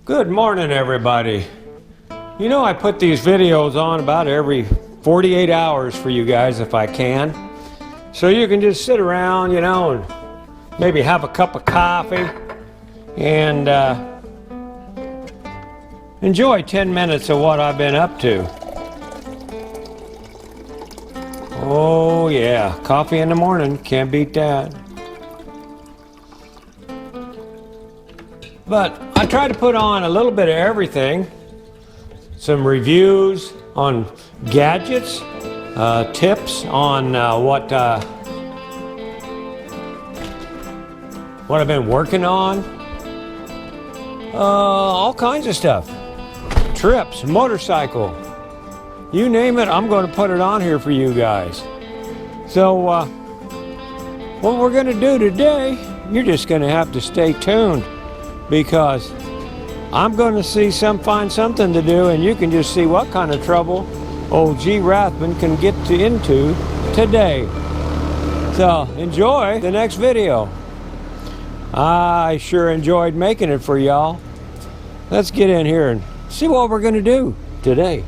Good morning, everybody. You know, I put these videos on about every 48 hours for you guys if I can. So you can just sit around, you know, and maybe have a cup of coffee and enjoy 10 minutes of what I've been up to. Oh yeah, coffee in the morning, can't beat that. But I try to put on a little bit of everything. Some reviews on gadgets, tips on what I've been working on, all kinds of stuff. Trips, motorcycle, you name it, I'm going to put it on here for you guys. So what we're going to do today, you're just going to have to stay tuned, because I'm going to find something to do, and you can just see what kind of trouble old RAThbun can get into today. So enjoy the next video. I sure enjoyed making it for y'all. Let's get in here and see what we're going to do today.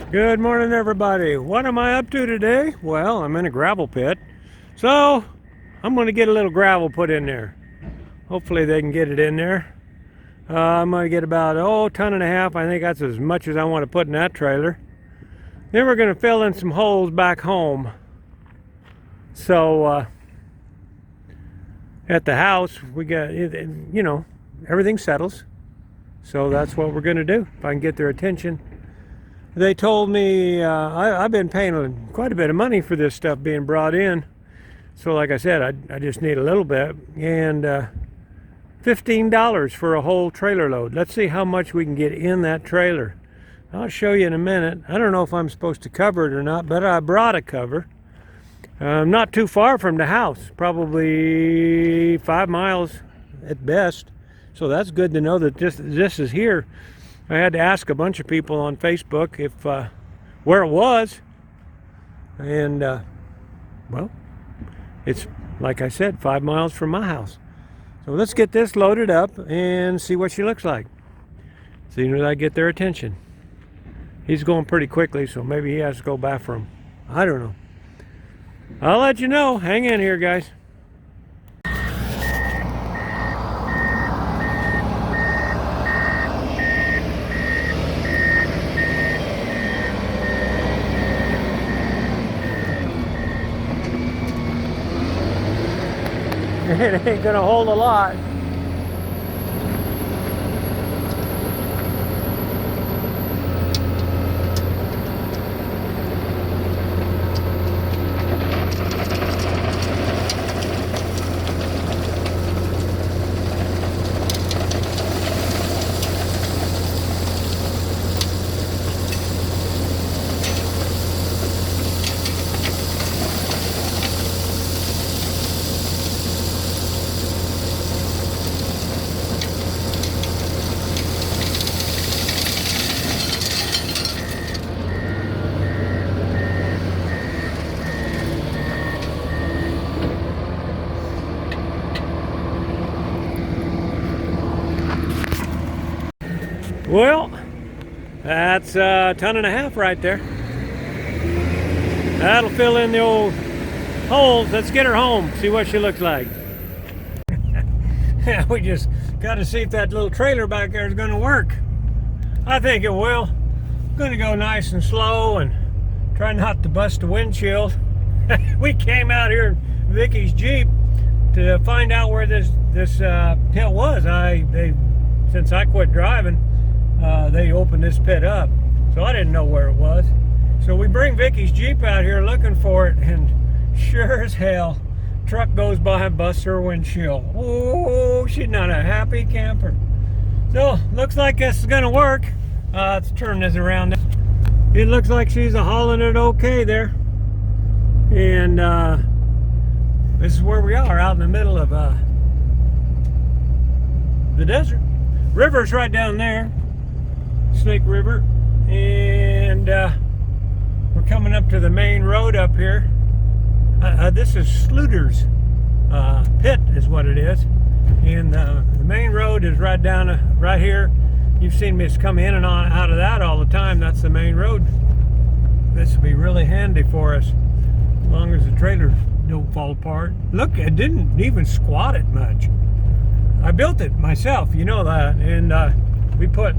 Good morning, everybody. What am I up to today? Well, I'm in a gravel pit, so I'm going to get a little gravel put in there. Hopefully they can get it in there. I'm going to get about, a ton and a half. I think that's as much as I want to put in that trailer. Then we're going to fill in some holes back home. So at the house, we got, you know, everything settles. So that's what we're going to do, if I can get their attention. They told me, I've been paying quite a bit of money for this stuff being brought in. So like I said, I just need a little bit. And $15 for a whole trailer load. Let's see how much we can get in that trailer. I'll show you in a minute. I don't know if I'm supposed to cover it or not, but I brought a cover. Not too far from the house, probably 5 miles at best. So that's good to know that this is here. I had to ask a bunch of people on Facebook if where it was. And well, it's, like I said, 5 miles from my house. So let's get this loaded up and see what she looks like. As soon as I get their attention. He's going pretty quickly, so maybe he has to go bathroom. I don't know. I'll let you know. Hang in here, guys. It ain't gonna hold a lot. Well, that's a ton and a half right there. That'll fill in the old holes. Let's get her home, see what she looks like. We just got to see if that little trailer back there is going to work. I think it will. I'm going to go nice and slow and try not to bust the windshield. We came out here in Vicky's Jeep to find out where this pit was. Since I quit driving, they opened this pit up, so I didn't know where it was. So we bring Vicky's Jeep out here looking for it, and sure as hell, truck goes by and busts her windshield. Oh, she's not a happy camper. So looks like this is gonna work. Let's turn this around. It looks like she's hauling it okay there. And this is where we are, out in the middle of the desert. River's right down there, Snake River, and we're coming up to the main road up here. This is Sluter's pit is what it is, and the The main road is right down, right here. You've seen me come in and on out of that all the time. That's the main road. This will be really handy for us, as long as the trailer don't fall apart. Look, it didn't even squat it much. I built it myself, you know that, and we put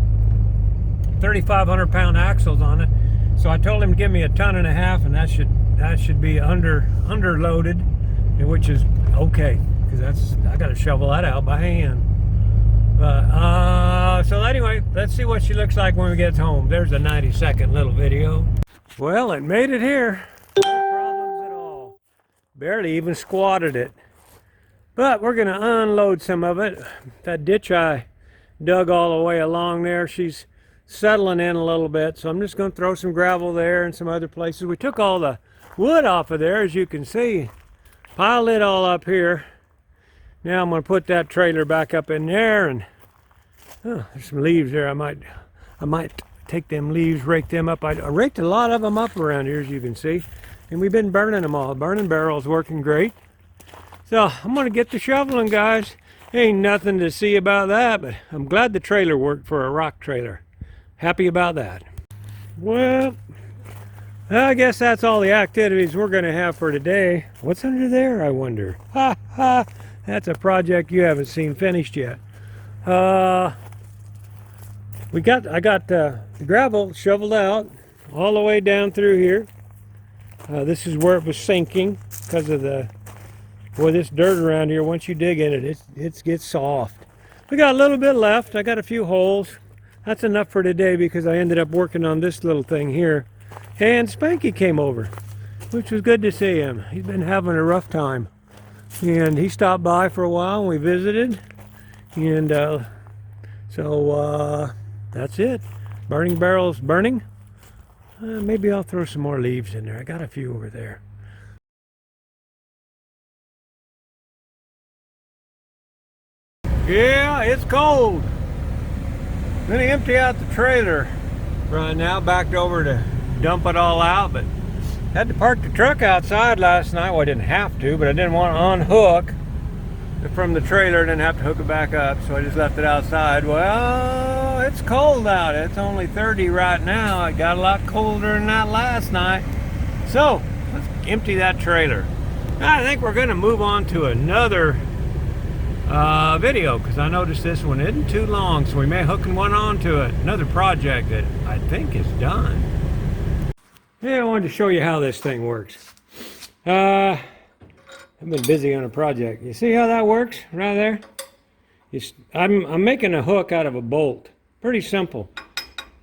3,500 pound axles on it. So I told him to give me 1.5 tons, and that should be underloaded, which is okay, because I got to shovel that out by hand. So anyway, let's see what she looks like when we get home. There's a 90-second little video. Well, it made it here. No problems at all. Barely even squatted it. But we're going to unload some of it. That ditch I dug all the way along there, she's settling in a little bit. So I'm just going to throw some gravel there and some other places. We took all the wood off of there, as you can see. Piled it all up here. Now I'm going to put that trailer back up in there, and oh, there's some leaves there. I might take them leaves, rake them up. I raked a lot of them up around here, as you can see, and we've been burning them all. Burning barrel's working great. So I'm going to get to shoveling, guys. Ain't nothing to see about that, but I'm glad the trailer worked for a rock trailer. Happy about that. Well, I guess that's all the activities we're going to have for today. What's under there, I wonder? Ha ha! That's a project you haven't seen finished yet. I got the gravel shoveled out all the way down through here. This is where it was sinking because of this dirt around here. Once you dig in it, it gets soft. We got a little bit left. I got a few holes. That's enough for today because I ended up working on this little thing here. And Spanky came over, which was good to see him. He's been having a rough time. And he stopped by for a while and we visited. And so that's it. Burning barrels burning. Maybe I'll throw some more leaves in there. I got a few over there. Yeah, it's cold. I'm gonna empty out the trailer right now. Backed over to dump it all out, but had to park the truck outside last night. Well, I didn't have to, but I didn't want to unhook from the trailer and then have to hook it back up, so I just left it outside. Well, it's cold out. It's only 30 right now. It got a lot colder than that last night. So let's empty that trailer. I think we're gonna move on to another video, because I noticed this one isn't too long, so we may hook one onto it. Another project that I think is done. Yeah, I wanted to show you how this thing works. I've been busy on a project. You see how that works right there? I'm making a hook out of a bolt. Pretty simple.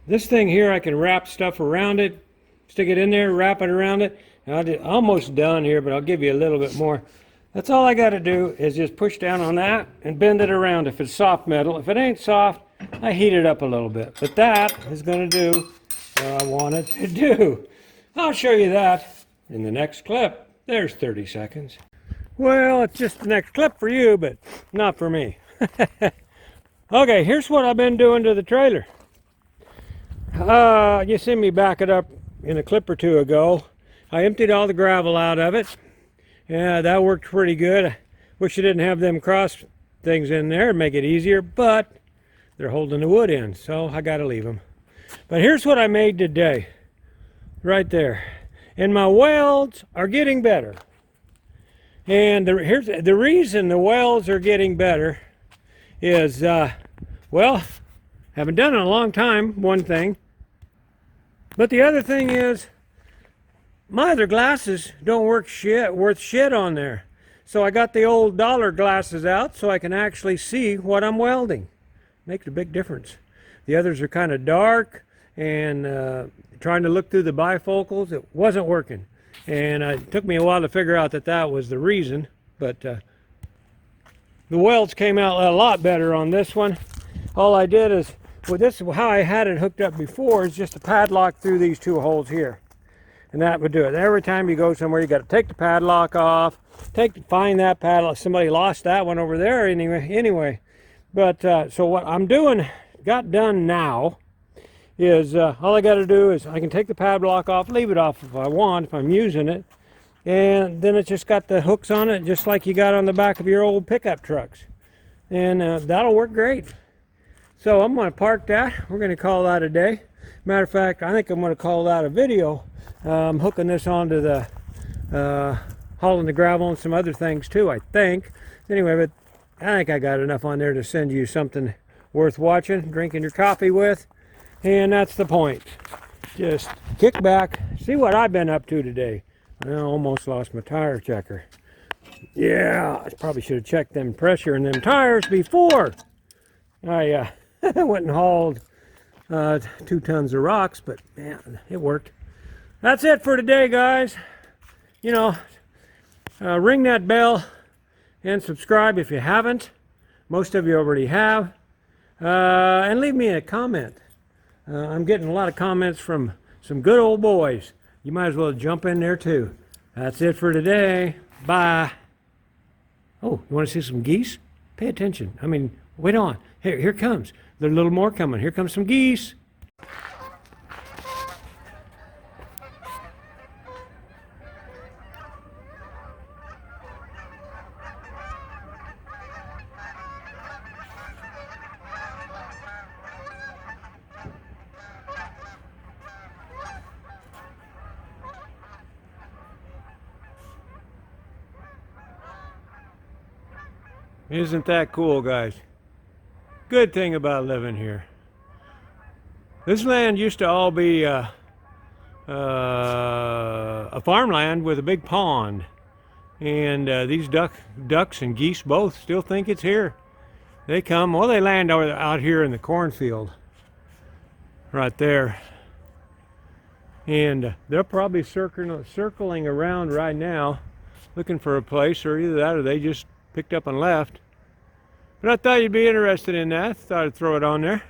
This thing here, I can wrap stuff around it, stick it in there, wrap it around it. I'm almost done here, but I'll give you a little bit more. That's all I got to do is just push down on that and bend it around if it's soft metal. If it ain't soft, I heat it up a little bit. But that is going to do what I want it to do. I'll show you that in the next clip. There's 30 seconds. Well, it's just the next clip for you, but not for me. Okay, here's what I've been doing to the trailer. You see me back it up in a clip or two ago. I emptied all the gravel out of it. Yeah, that worked pretty good. Wish I didn't have them cross things in there, make it easier, but they're holding the wood in, so I gotta leave them. But here's what I made today, right there. And my welds are getting better. And here's the reason the welds are getting better is, well, haven't done it in a long time, one thing. But the other thing is, my other glasses don't worth shit on there. So I got the old dollar glasses out so I can actually see what I'm welding. Makes a big difference. The others are kind of dark, and trying to look through the bifocals, it wasn't working. And it took me a while to figure out that that was the reason, but the welds came out a lot better on this one. All I did is, well, this is how I had it hooked up before, is just a padlock through these two holes here. And that would do it. Every time you go somewhere, you got to take the padlock off, find that padlock. Somebody lost that one over there anyway. But so what I'm doing, got done now, is all I got to do is I can take the padlock off, leave it off if I want, if I'm using it. And then it's just got the hooks on it, just like you got on the back of your old pickup trucks. and that'll work great. So I'm going to park that. We're going to call that a day. Matter of fact, I think I'm going to call that a video. I'm hooking this onto the hauling the gravel and some other things too, I think. Anyway, but I think I got enough on there to send you something worth watching, drinking your coffee with, and that's the point. Just kick back, see what I've been up to today. I almost lost my tire checker. Yeah, I probably should have checked them pressure in them tires before I went and hauled 2 tons of rocks, but man, it worked. That's it for today, guys. You know, ring that bell and subscribe if you haven't. Most of you already have. And leave me a comment. I'm getting a lot of comments from some good old boys. You might as well jump in there too. That's it for today. Bye. Oh, you want to see some geese? Pay attention. I mean, wait on. Here comes. There's a little more coming. Here comes some geese. Isn't that cool, guys? Good thing about living here. This land used to all be a farmland with a big pond. And these ducks and geese both still think it's here. They come, well, they land out here in the cornfield. Right there. And they're probably circling around right now, looking for a place, or either that or they just picked up and left. But I thought you'd be interested in that. Thought I'd throw it on there.